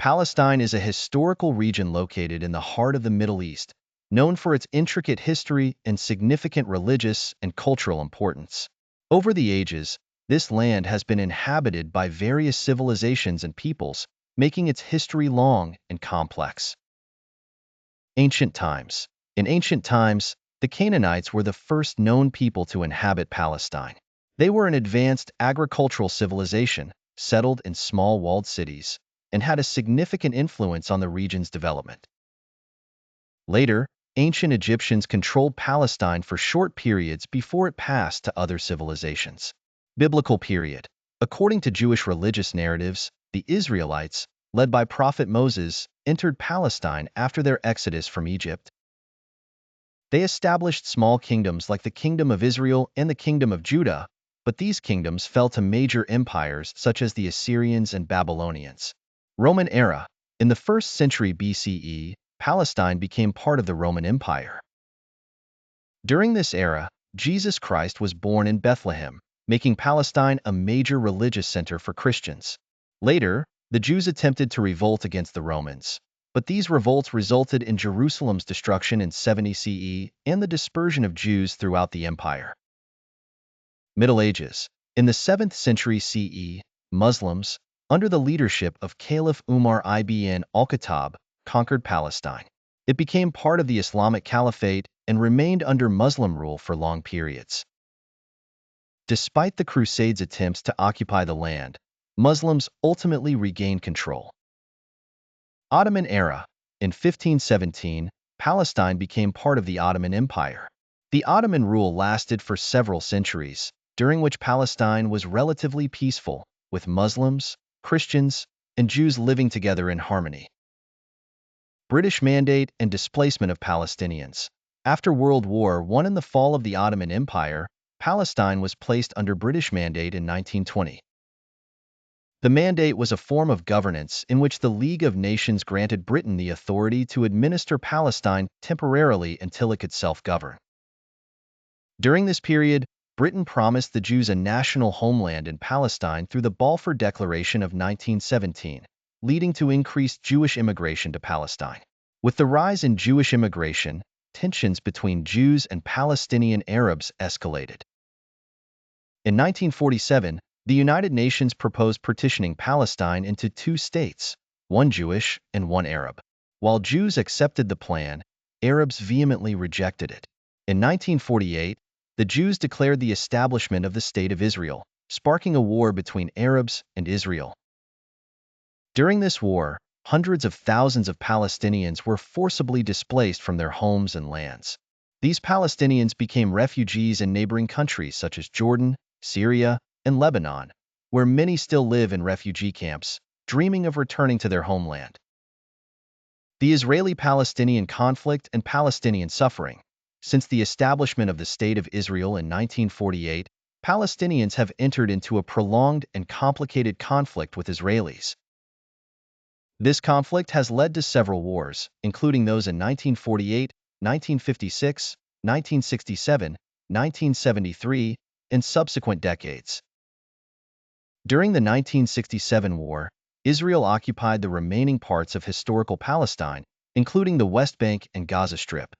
Palestine is a historical region located in the heart of the Middle East, known for its intricate history and significant religious and cultural importance. Over the ages, this land has been inhabited by various civilizations and peoples, making its history long and complex. Ancient times. In ancient times, the Canaanites were the first known people to inhabit Palestine. They were an advanced agricultural civilization, settled in small walled cities, and had a significant influence on the region's development. Later, ancient Egyptians controlled Palestine for short periods before it passed to other civilizations. Biblical period. According to Jewish religious narratives, the Israelites, led by Prophet Moses, entered Palestine after their exodus from Egypt. They established small kingdoms like the Kingdom of Israel and the Kingdom of Judah, but these kingdoms fell to major empires such as the Assyrians and Babylonians. Roman era. In the 1st century BCE, Palestine became part of the Roman Empire. During this era, Jesus Christ was born in Bethlehem, making Palestine a major religious center for Christians. Later, the Jews attempted to revolt against the Romans, but these revolts resulted in Jerusalem's destruction in 70 CE and the dispersion of Jews throughout the empire. Middle Ages. In the 7th century CE, Muslims, under the leadership of Caliph Umar ibn al-Khattab, conquered Palestine. It became part of the Islamic Caliphate and remained under Muslim rule for long periods. Despite the Crusades' attempts to occupy the land, Muslims ultimately regained control. Ottoman era. In 1517, Palestine became part of the Ottoman Empire. The Ottoman rule lasted for several centuries, during which Palestine was relatively peaceful, with Muslims, Christians, and Jews living together in harmony. British mandate and displacement of Palestinians. After World War I and the fall of the Ottoman Empire, Palestine was placed under British mandate in 1920. The mandate was a form of governance in which the League of Nations granted Britain the authority to administer Palestine temporarily until it could self-govern. During this period, Britain promised the Jews a national homeland in Palestine through the Balfour Declaration of 1917, leading to increased Jewish immigration to Palestine. With the rise in Jewish immigration, tensions between Jews and Palestinian Arabs escalated. In 1947, the United Nations proposed partitioning Palestine into 2 states, one Jewish and one Arab. While Jews accepted the plan, Arabs vehemently rejected it. In 1948, the Jews declared the establishment of the State of Israel, sparking a war between Arabs and Israel. During this war, hundreds of thousands of Palestinians were forcibly displaced from their homes and lands. These Palestinians became refugees in neighboring countries such as Jordan, Syria, and Lebanon, where many still live in refugee camps, dreaming of returning to their homeland. The Israeli-Palestinian conflict and Palestinian suffering. Since the establishment of the State of Israel in 1948, Palestinians have entered into a prolonged and complicated conflict with Israelis. This conflict has led to several wars, including those in 1948, 1956, 1967, 1973, and subsequent decades. During the 1967 war, Israel occupied the remaining parts of historical Palestine, including the West Bank and Gaza Strip.